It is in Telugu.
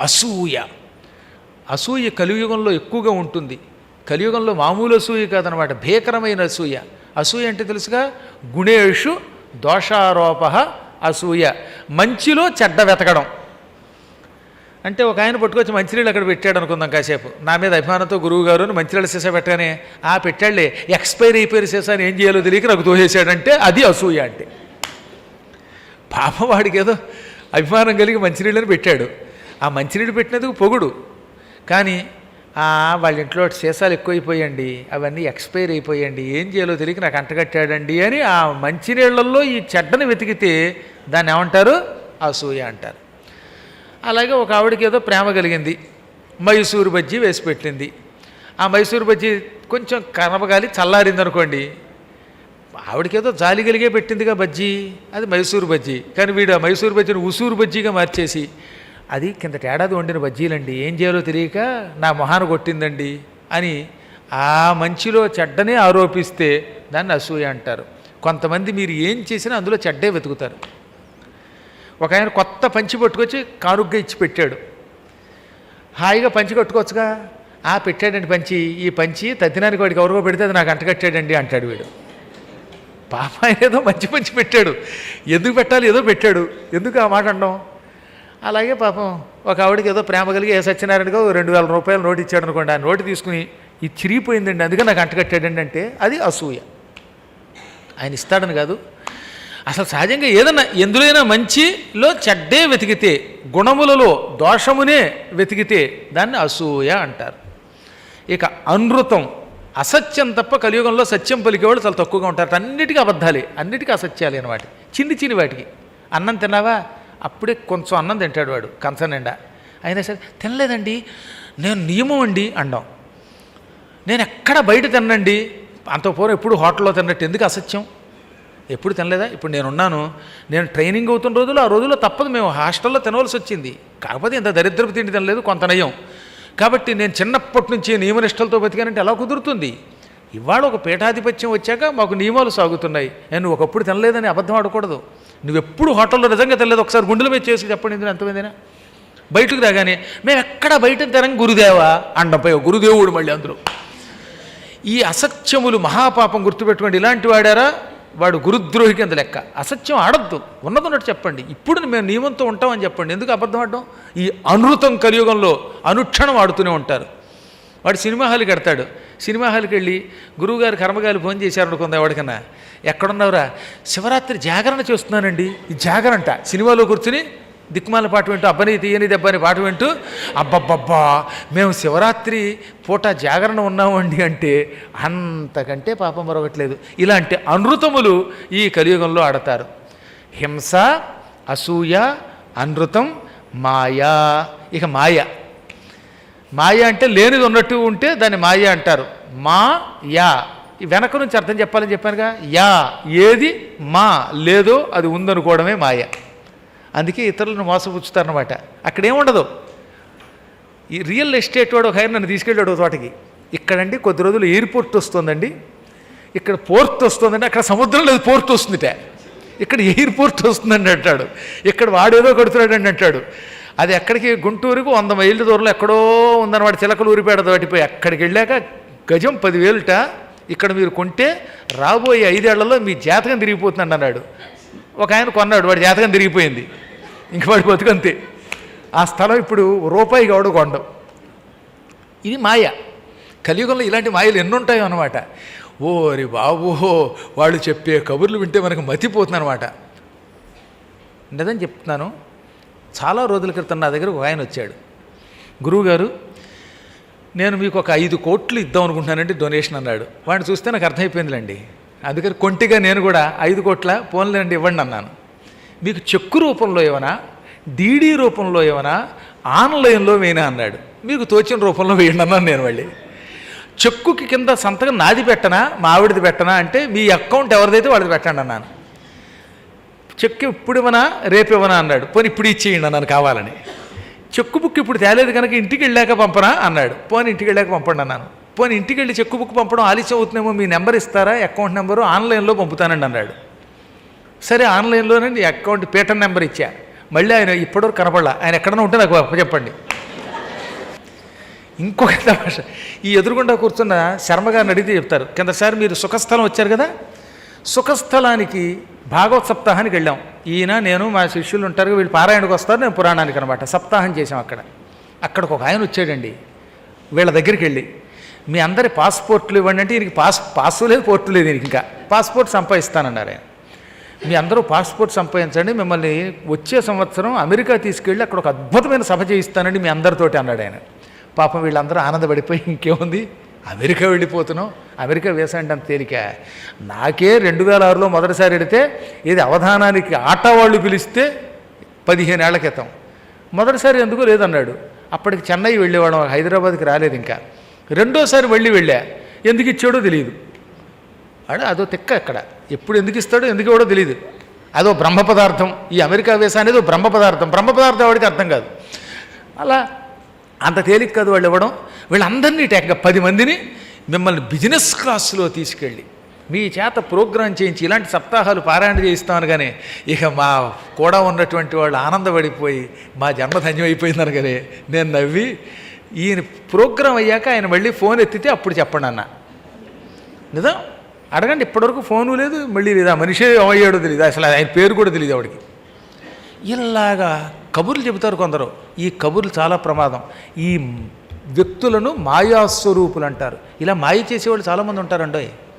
అసూయ. అసూయ కలియుగంలో ఎక్కువగా ఉంటుంది. కలియుగంలో మామూలు అసూయ కాదనమాట, భీకరమైన అసూయ. అసూయ అంటే తెలుసుగా, గుణేషు దోషారోప అసూయ, మంచిలో చెడ్డ వెతకడం. అంటే ఒక ఆయన పట్టుకొచ్చి మంచినీళ్ళు అక్కడ పెట్టాడు అనుకుందాం, కాసేపు నా మీద అభిమానంతో గురువు గారు అని మంచినీళ్ళ సీసా పెట్టగానే పెట్టాడులే ఎక్స్పైర్ అయిపోయిన సీసాని ఏం చేయాలో తెలియక నాకు తోసేసాడంటే అది అసూయ. అంటే పాపం వాడికి ఏదో అభిమానం కలిగి మంచినీళ్ళని పెట్టాడు, ఆ మంచినీళ్ళు పెట్టినందుకు పొగుడు, కానీ వాళ్ళ ఇంట్లో సీసాలు ఎక్కువైపోయండి, అవన్నీ ఎక్స్పైర్ అయిపోయండి, ఏం చేయాలో తెలియక నాకు అంటగట్టాడండి అని ఆ మంచినీళ్ళల్లో ఈ చెడ్డని వెతికితే దాన్ని ఏమంటారు? అసూయ అంటారు. అలాగే ఒక ఆవిడకి ఏదో ప్రేమ కలిగింది, మైసూరు బజ్జీ వేసి పెట్టింది. ఆ మైసూరు బజ్జీ కొంచెం కనపగాలి చల్లారింది అనుకోండి, ఆవిడకి ఏదో జాలి కలిగే పెట్టిందిగా బజ్జీ, అది మైసూరు బజ్జీ. కానీ వీడు ఆ మైసూరు బజ్జీని ఉసూరు బజ్జీగా మార్చేసి, అది కిందటి ఏడాది వండిన బజ్జీలండి, ఏం చేయాలో తెలియక నా మొహాన కొట్టిందండి అని ఆ మంచిలో చెడ్డనే ఆరోపిస్తే దాన్ని అసూయ అంటారు. కొంతమంది మీరు ఏం చేసినా అందులో చెడ్డే వెతుకుతారు. ఒక ఆయన కొత్త పంచి పట్టుకొచ్చి కానుగ్గా ఇచ్చి పెట్టాడు, హాయిగా పంచి కట్టుకోవచ్చుగా. పెట్టాడండి పంచి, ఈ పంచి తద్దినానికి వాడికి ఎవరికో పెడితే అది నాకు అంటకట్టాడండి అంటాడు వీడు. పాప ఆయన ఏదో మంచి పంచి పెట్టాడు, ఎందుకు పెట్టాలి, ఏదో పెట్టాడు, ఎందుకు ఆ మాట అనడం? అలాగే పాపం ఒక ఆవిడకి ఏదో ప్రేమ కలిగి సత్యనారాయణగా 2000 రూపాయలు నోటు ఇచ్చాడు అనుకోండి, ఆ నోటు తీసుకుని ఇది చిరిగిపోయిందండి అందుకే నాకు అంటకట్టాడండి అంటే అది అసూయ. ఆయన ఇస్తాడని కాదు, అసలు సహజంగా ఏదన్నా ఎందులోనైనా మంచిలో చెడ్డే వెతికితే, గుణములలో దోషమునే వెతికితే దాన్ని అసూయ అంటారు. ఇక అనృతం, అసత్యం తప్ప కలియుగంలో సత్యం పలికేవాళ్ళు చాలా తక్కువగా ఉంటారు. అన్నిటికీ అబద్ధాలే, అన్నిటికీ అసత్యాలే అనమాట. చిన్ని వాటికి. అన్నం తిన్నావా, అప్పుడే కొంచెం అన్నం తింటాడు వాడు కంచం నిండా, అయినా సరే తినలేదండి నేను నియమం అండి అండం. నేను ఎక్కడ బయట తినండి, అంత పూర్వం ఎప్పుడు హోటల్లో తిన్నట్టు, ఎందుకు అసత్యం? ఎప్పుడు తినలేదా? ఇప్పుడు నేనున్నాను, నేను ట్రైనింగ్ అవుతున్న రోజులు, ఆ రోజుల్లో తప్పదు, మేము హాస్టల్లో తినవలసి వచ్చింది. కాకపోతే ఇంత దరిద్రపు తిండి తినలేదు, కొంత నయం. కాబట్టి నేను చిన్నప్పటి నుంచి నియమనిష్టలతో బతికానంటే ఎలా కుదురుతుంది? ఇవాళ ఒక పీఠాధిపత్యం వచ్చాక మాకు నియమాలు సాగుతున్నాయి. నువ్వు ఒకప్పుడు తినలేదని అబద్ధం ఆడకూడదు. నువ్వెప్పుడు హోటల్లో నిజంగా తినలేదు, ఒకసారి గుండెల మీద చేసి చెప్పండి ఇందులో ఎంతమందినా. బయటకు రాగానే మేము ఎక్కడ బయట తినం గురుదేవా అండంపై గురుదేవుడు మళ్ళీ అందరూ. ఈ అసత్యములు మహాపాపం, గుర్తుపెట్టుకోండి. ఇలాంటి వాడారా వాడు గురుద్రోహి కింద లెక్క. అసత్యం ఆడద్దు, ఉన్నదన్నట్టు చెప్పండి. ఇప్పుడు మేము నియమంతో ఉంటామని చెప్పండి, ఎందుకు అబద్ధం ఆడడం? ఈ అనృతం కలియుగంలో అనుక్షణం ఆడుతూనే ఉంటారు. వాడు సినిమా హాల్కి వెడతాడు, సినిమా హాల్కి వెళ్ళి గురువుగారు కర్మగారు ఫోన్ చేశారనుకుంది ఎవరికన్నా, ఎక్కడున్నావురా, శివరాత్రి జాగరణ చేస్తున్నానండి. ఈ జాగరంట సినిమాలో కూర్చుని దిక్కుమాల పాట వింటూ, అబ్బని తీయని దెబ్బని పాట వింటూ, అబ్బబ్బబ్బా మేము శివరాత్రి పూట జాగరణ ఉన్నామండి అంటే అంతకంటే పాపం మరొకట్లేదు. ఇలాంటి అనృతములు ఈ కలియుగంలో ఆడతారు. హింస, అసూయ, అనృతం, మాయా. ఇక మాయ అంటే లేనిది ఉన్నట్టు ఉంటే దాన్ని మాయ అంటారు. యా, ఈ వెనక నుంచి అర్థం చెప్పాలని చెప్పానుగా. యా ఏది మా లేదో అది ఉందనుకోవడమే మాయ. అందుకే ఇతరులను మోసపుచ్చుతారనమాట. అక్కడేముండదు. ఈ రియల్ ఎస్టేట్ వాడు ఒక ఆయన నన్ను తీసుకెళ్ళాడు తోటకి. ఇక్కడండి కొద్ది రోజులు ఎయిర్పోర్ట్ వస్తుందండి, ఇక్కడ పోర్ట్ వస్తుందండి, అక్కడ సముద్రం లేదు పోర్ట్ వస్తుందిట, ఇక్కడ ఎయిర్పోర్ట్ వస్తుందండి అంటాడు. ఇక్కడ వాడేదో కడుతున్నాడండి అంటాడు. అది ఎక్కడికి, గుంటూరుకు 100 మైళ్ళ దూరంలో ఎక్కడో ఉందన్నమాట. చిలకలు ఊరిపేట దాటిపోయి అక్కడికి వెళ్ళాక గజం 10,000ట. ఇక్కడ మీరు కొంటే రాబోయే 5 ఏళ్లలో మీ జాతకం తిరిగిపోతుందండి అన్నాడు. ఒక ఆయన కొన్నాడు, వాడి జాతకం తిరిగిపోయింది, ఇంక వాడి బతుకంతే. ఆ స్థలం ఇప్పుడు రూపాయి కావడం కొండం. ఇది మాయ. కలియుగంలో ఇలాంటి మాయలు ఎన్నుంటాయో అనమాట. ఓరి బాబు, వాళ్ళు చెప్పే కబుర్లు వింటే మనకు మతిపోతుంది అనమాట. నిజం చెప్తున్నాను, చాలా రోజుల క్రితం నా దగ్గర ఒక ఆయన వచ్చాడు. గురువుగారు, నేను మీకు ఒక 5 కోట్లు ఇద్దాం అనుకుంటున్నానండి డొనేషన్ అన్నాడు. వాడిని చూస్తే నాకు అర్థమైపోయిందిలేండి. అందుకని కొంటిగా నేను కూడా 5 కోట్ల పోన్లేండి ఇవ్వండి అన్నాను. మీకు చెక్కు రూపంలో ఏమన్నా, డీడీ రూపంలో ఏమన్నా, ఆన్లైన్లో వేయనా అన్నాడు. మీకు తోచిన రూపంలో వేయండి అన్నాను నేను. మళ్ళీ చెక్కుకి కింద సంతకం నాది పెట్టనా మా ఆవిడది పెట్టనా అంటే మీ అకౌంట్ ఎవరిదైతే వాడిది పెట్టండి అన్నాను. చెక్కు ఇప్పుడు ఇవ్వనా రేపు ఇవ్వనా అన్నాడు. పోనీ ఇప్పుడు ఇచ్చేయండి అన్నాను కావాలని. చెక్కు బుక్ ఇప్పుడు తేలేదు కనుక ఇంటికి వెళ్ళాక పంపనా అన్నాడు. పోనీ ఇంటికి వెళ్ళాక పంపండి అన్నాను. పోనీ ఇంటికి వెళ్ళి చెక్కు బుక్ పంపడం ఆలస్యం అవుతుందేమో, మీ నెంబర్ ఇస్తారా, అకౌంట్ నెంబరు ఆన్లైన్లో పంపుతానండి అన్నాడు. సరే ఆన్లైన్లోనే అకౌంట్ పేటర్న్ నెంబర్ ఇచ్చా. మళ్ళీ ఆయన ఇప్పటివరకు కనపడలా. ఆయన ఎక్కడన్నా ఉంటే నాకు చెప్పండి. ఇంకొక తమాష, ఈ ఎదురుగుండా కూర్చున్న శర్మగారిని అడిగితే చెప్తారు. కిందసారి మీరు సుఖస్థలం వచ్చారు కదా, సుఖస్థలానికి భాగవత సప్తాహానికి వెళ్ళాం. ఈయన నేను మా శిష్యులు ఉంటారు, వీళ్ళు పారాయణకు వస్తారు, నేను పురాణానికి అనమాట. సప్తాహం చేసాం అక్కడికి ఒక ఆయన వచ్చాడండి. వీళ్ళ దగ్గరికి వెళ్ళి మీ అందరి పాస్పోర్ట్లు ఇవ్వండి అంటే ఈయనకి పాసు లేదు, పోర్టు లేదు, ఈయనకి ఇంకా పాస్పోర్ట్ సంపాదిస్తానన్నారు ఆయన. మీ అందరూ పాస్పోర్ట్ సంపాదించండి, మిమ్మల్ని వచ్చే సంవత్సరం అమెరికా తీసుకెళ్ళి అక్కడ ఒక అద్భుతమైన సభ చేయిస్తానండి మీ అందరితోటి అన్నాడు ఆయన. పాపం వీళ్ళందరూ ఆనందపడిపోయి ఇంకేముంది అమెరికా వెళ్ళిపోతున్నాం, అమెరికా వేసా అంటే అంత తేలిక. నాకే 2006లో మొదటిసారి వెడితే ఇది అవధానానికి ఆటా వాళ్ళు పిలిస్తే 15 ఏళ్ల క్రితం, మొదటిసారి ఎందుకో లేదన్నాడు. అప్పటికి చెన్నై వెళ్ళేవాళ్ళం, హైదరాబాద్కి రాలేదు. ఇంకా రెండోసారి వెళ్ళా, ఎందుకు ఇచ్చాడో తెలియదు. అదో తిక్క అక్కడ, ఎప్పుడు ఎందుకు ఇస్తాడో ఎందుకు ఇవ్వడో తెలియదు. అదో బ్రహ్మ పదార్థం, ఈ అమెరికా వేసా అనేది బ్రహ్మ పదార్థం వాడికి అర్థం కాదు. అలా అంత తేలిక కాదు వాళ్ళు ఇవ్వడం. వీళ్ళందరినీ టెక్గా 10 మందిని మిమ్మల్ని బిజినెస్ క్లాస్లో తీసుకెళ్ళి మీ చేత ప్రోగ్రాం చేయించి ఇలాంటి సప్తాహాలు పారాయణ చేయిస్తామని. కానీ ఇక మా కూడా ఉన్నటువంటి వాళ్ళు ఆనందపడిపోయి మా జన్మధన్యం అయిపోయిందని. కానీ నేను నవ్వి, ఈయన ప్రోగ్రాం అయ్యాక ఆయన మళ్ళీ ఫోన్ ఎత్తితే అప్పుడు చెప్పండి అన్న. నిజం అడగండి, ఇప్పటివరకు ఫోను లేదు, మళ్ళీ లేదా మనిషి ఏమయ్యాడో తెలియదు, అసలు ఆయన పేరు కూడా తెలియదు ఆవిడికి. ఇలాగా కబుర్లు చెబుతారు కొందరు. ఈ కబుర్లు చాలా ప్రమాదం. ఈ వ్యక్తులను మాయాస్వరూపులు అంటారు. ఇలా మాయ చేసేవాళ్ళు చాలామంది ఉంటారండి.